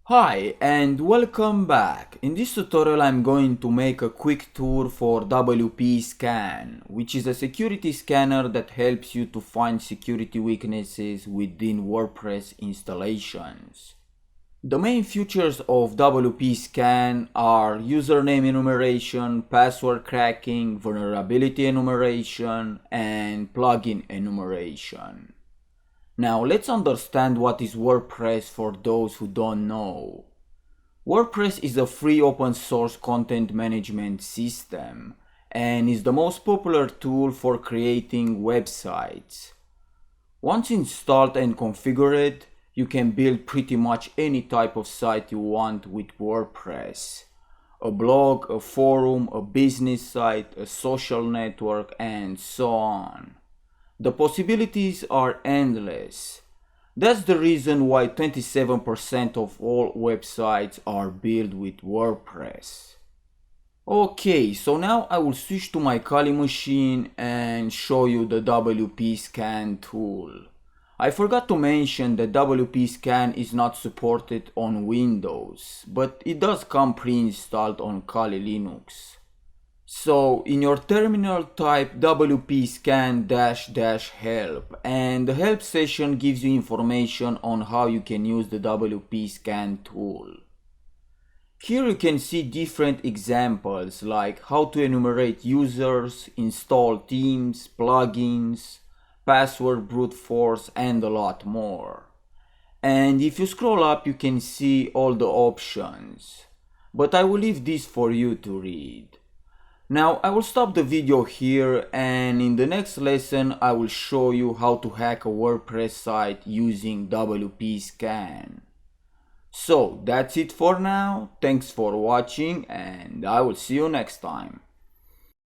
Hi and welcome back. In this tutorial I'm going to make a quick tour for WPScan, which is a security scanner that helps you to find security weaknesses within WordPress installations. The main features of WPScan are username enumeration, password cracking, vulnerability enumeration, and plugin enumeration. Now let's understand what is WordPress for those who don't know. WordPress is a free open source content management system and is the most popular tool for creating websites. Once installed and configured, you can build pretty much any type of site you want with WordPress. A blog, a forum, a business site, a social network, and so on. The possibilities are endless. That's the reason why 27% of all websites are built with WordPress. Okay, so now I will switch to my Kali machine and show you the WPScan tool. I forgot to mention that WPScan is not supported on Windows, but it does come pre-installed on Kali Linux. So in your terminal type wpscan-help and the help session gives you information on how you can use the WPScan tool. Here you can see different examples like how to enumerate users, install themes, plugins, password brute force, and a lot more. And if you scroll up you can see all the options, but I will leave this for you to read. Now I will stop the video here and in the next lesson I will show you how to hack a WordPress site using WPScan. So that's it for now, thanks for watching and I will see you next time.